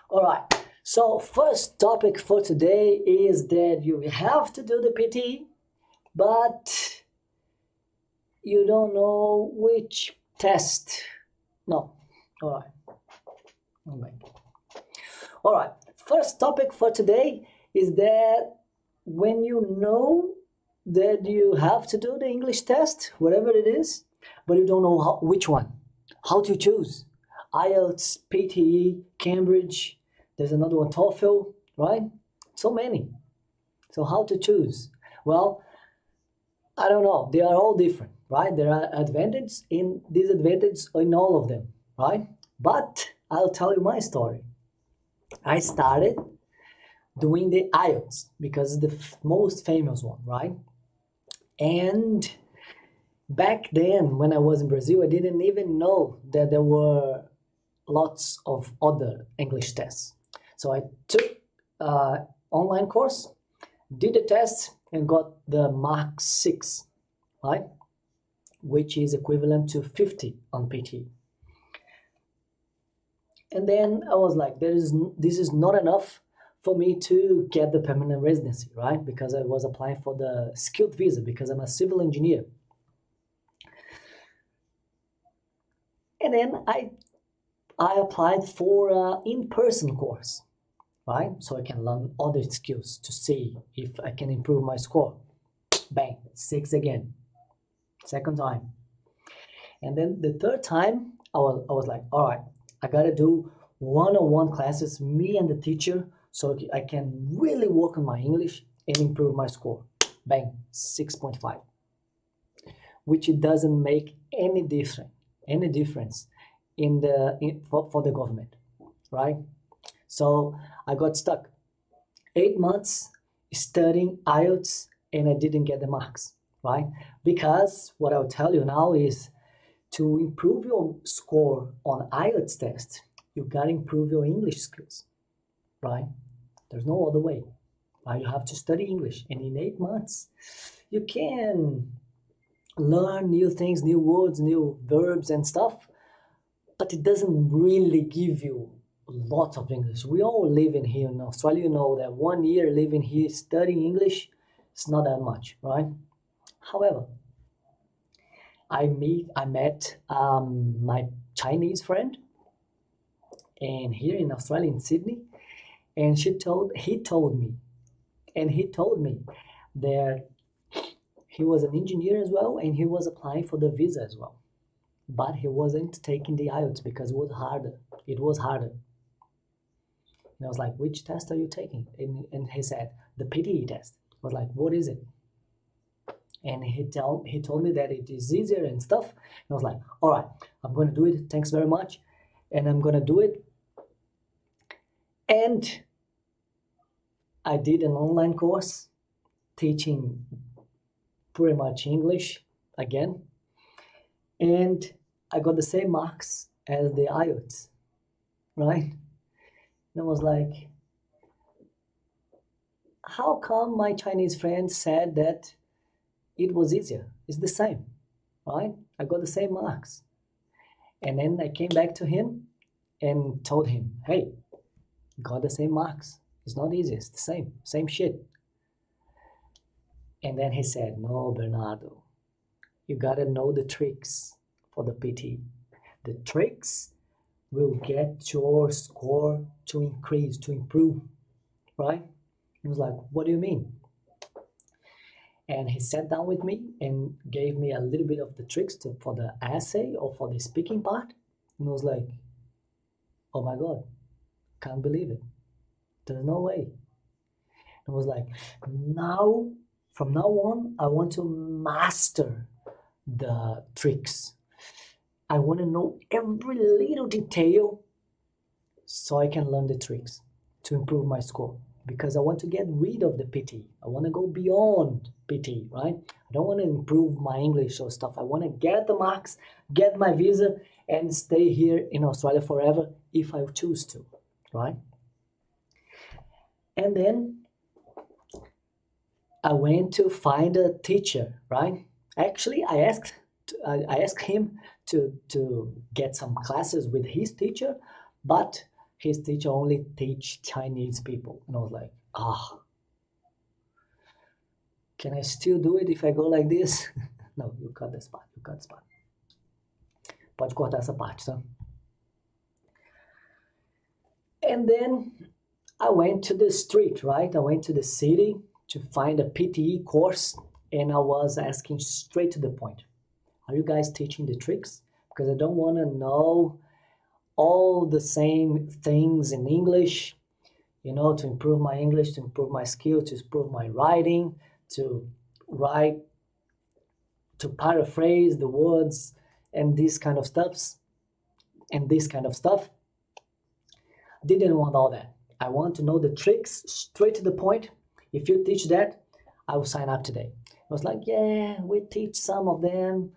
All right. So first topic for today is that you have to do the PT, but you don't know which test. No. All right. I'm back. All right. First topic for today is that when you know that you have to do the English test, whatever it is, but you don't know which one, how to choose. IELTS, PTE, Cambridge, there's another one, TOEFL, right? So many. So how to choose? Well, I don't know. They are all different, right? There are advantages in disadvantages in all of them, right? But I'll tell you my story. I started doing the IELTS because it's the most famous one, right? And back then, when I was in Brazil, I didn't even know that there were lots of other English tests. So I took online course, did the test, and got the mark 6, right? Which is equivalent to 50 on PT. And then I was like, this is not enough for me to get the permanent residency, right? Because I was applying for the skilled visa because I'm a civil engineer. And then I applied for an in-person course, right? So I can learn other skills to see if I can improve my score. Bang, 6 again, second time. And then the third time, I was like, all right, I gotta do one-on-one classes, me and the teacher, so I can really work on my English and improve my score. Bang, 6.5, which it doesn't make any difference for the government, right? So I got stuck 8 months studying IELTS and I didn't get the marks, right? Because what I'll tell you now is to improve your score on IELTS test, you gotta improve your English skills, right? There's no other way. Right? You have to study English, and in 8 months, you can learn new things, new words, new verbs and stuff, but it doesn't really give you lots of English. We all live in here in Australia, you know that 1 year living here studying English is not that much, right? However, I met my Chinese friend, and here in Australia in Sydney, and he told me that he was an engineer as well, and he was applying for the visa as well, but he wasn't taking the IELTS because it was harder. And I was like, which test are you taking? And he said, the PTE test. I was like, what is it? And he told me that it is easier and stuff. And I was like, all right, I'm going to do it. Thanks very much. And I'm going to do it. And I did an online course teaching pretty much English again. And I got the same marks as the IELTS, right? And I was like, how come my Chinese friend said that it was easier? It's the same, right? I got the same marks. And then I came back to him and told him, hey, got the same marks. It's not easy, it's the same shit. And then he said, no, Bernardo, you gotta know the tricks for the PT. The tricks will get your score to increase, to improve, right? He was like, what do you mean? And he sat down with me and gave me a little bit of the tricks for the essay or for the speaking part. And I was like, oh my God, can't believe it. There's no way. I was like, from now on, I want to master the tricks. I want to know every little detail so I can learn the tricks to improve my score. Because I want to get rid of the PT. I want to go beyond PT, right? I don't want to improve my English or stuff. I want to get the marks, get my visa, and stay here in Australia forever if I choose to, right? And then I went to find a teacher, right? Actually, I asked him to get some classes with his teacher, but his teacher only teach Chinese people. And I was like, can I still do it if I go like this? No, you cut this part, you cut this part. Pode cortar essa parte, tá? And then I went to the street, right? I went to the city to find a PTE course, and I was asking straight to the point. Are you guys teaching the tricks? Because I don't want to know all the same things in English, to improve my English, to improve my skill, to improve my writing, to write, to paraphrase the words and this kind of stuffs and this kind of stuff. Didn't want all that. I want to know the tricks straight to the point. If you teach that, I will sign up today. I was like, yeah, we teach some of them.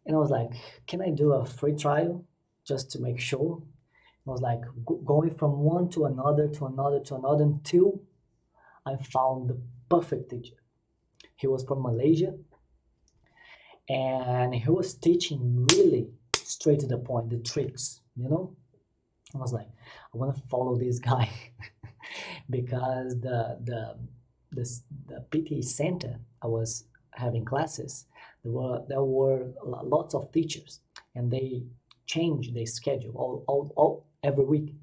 And I was like, can I do a free trial just to make sure? I was like going from one to another to another to another until I found the perfect teacher. He was from Malaysia, and he was teaching really straight to the point, the tricks, I was like, I want to follow this guy because the PT center I was having classes, there were lots of teachers, and they change their schedule all every week.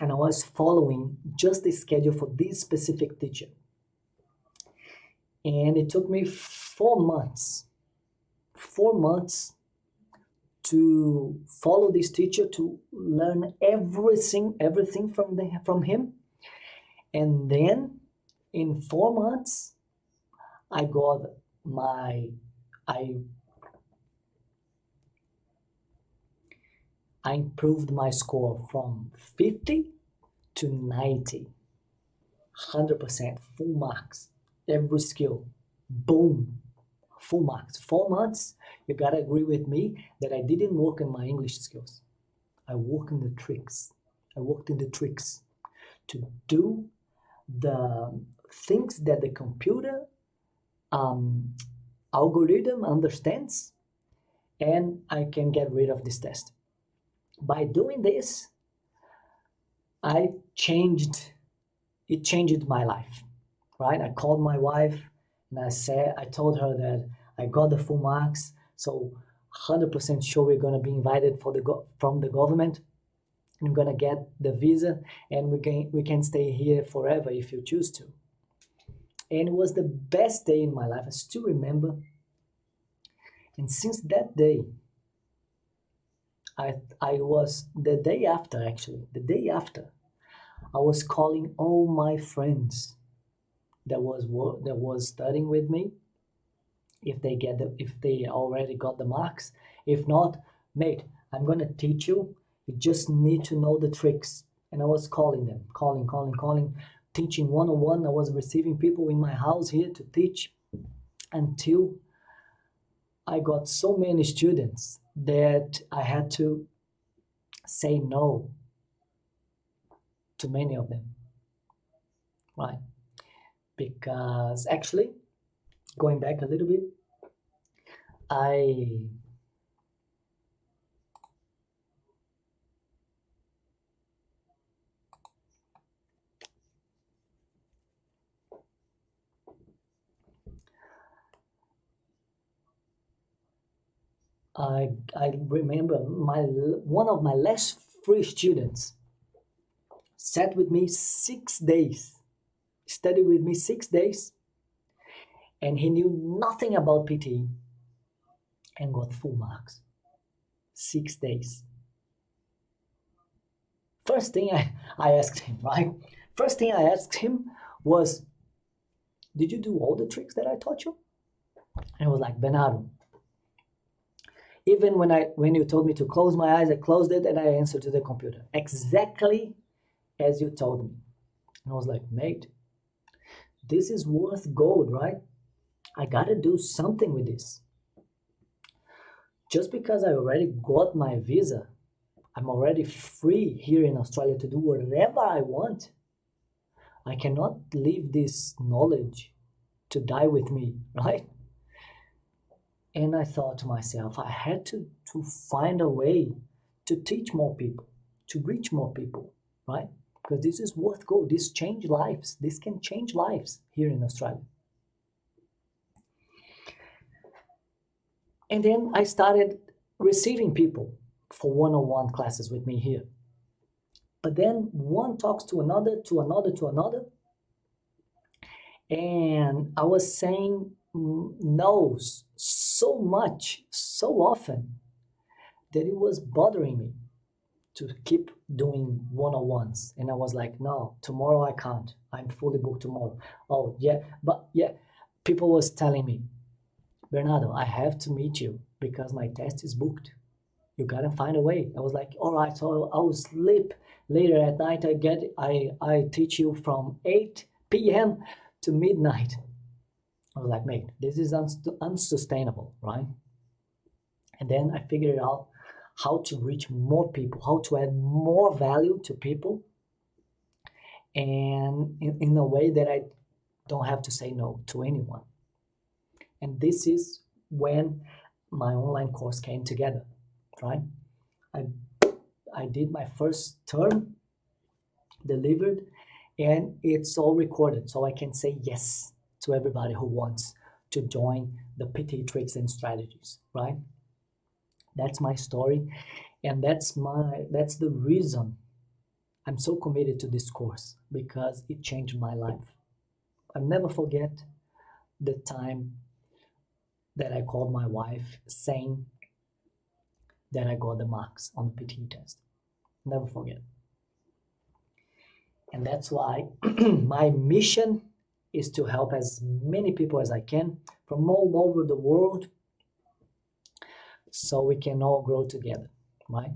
And I was following just the schedule for this specific teacher. And it took me 4 months to follow this teacher, to learn everything from him. And then in 4 months, I improved my score from 50 to 90, 100%, full marks, every skill, boom, full marks. 4 months, you gotta agree with me that I didn't work on my English skills. I worked in the tricks. To do the things that the computer algorithm understands, and I can get rid of this test. By doing this, it changed my life, right? I called my wife and I told her that I got the full marks, so 100% sure we're gonna be invited from the government. I'm gonna get the visa, and we can stay here forever if you choose to. And it was the best day in my life. I still remember. And since that day, I was the day after, I was calling all my friends that was studying with me, if they already got the marks. If not, mate, I'm gonna teach you. You just need to know the tricks. And I was calling them, calling, teaching one-on-one. I was receiving people in my house here to teach, until I got so many students that I had to say no to many of them, right? Because actually, going back a little bit, I remember one of my last 3 students sat with me 6 days, studied with me 6 days, and he knew nothing about PT and got full marks. 6 days. First thing I asked him, right? First thing I asked him was, did you do all the tricks that I taught you? And he was like, Bernardo, even when you told me to close my eyes, I closed it and I answered to the computer. Exactly as you told me. And I was like, mate, this is worth gold, right? I gotta do something with this. Just because I already got my visa, I'm already free here in Australia to do whatever I want. I cannot leave this knowledge to die with me, right? And I thought to myself, I had to find a way to teach more people, to reach more people, right? Because this is worth go. This change lives. This can change lives here in Australia. And then I started receiving people for one-on-one classes with me here. But then one talks to another, to another, to another. And I was saying no's so much, so often that it was bothering me to keep doing one-on-ones. And I was like, no, tomorrow I can't. I'm fully booked tomorrow. Oh, yeah. But yeah, people was telling me, Bernardo, I have to meet you because my test is booked. You gotta find a way. I was like, all right, so I'll sleep later at night. I teach you from 8 p.m. to midnight. I was like, mate, this is unsustainable, right? And then I figured out how to reach more people, how to add more value to people, and in a way that I don't have to say no to anyone. And this is when my online course came together, right? I, I did my first term, delivered, and it's all recorded. So I can say yes to everybody who wants to join the PT tricks and strategies, right? That's my story. And that's the reason I'm so committed to this course because it changed my life. I'll never forget the time that I called my wife saying that I got the marks on the PT test. Never forget. And that's why my mission is to help as many people as I can from all over the world so we can all grow together, right?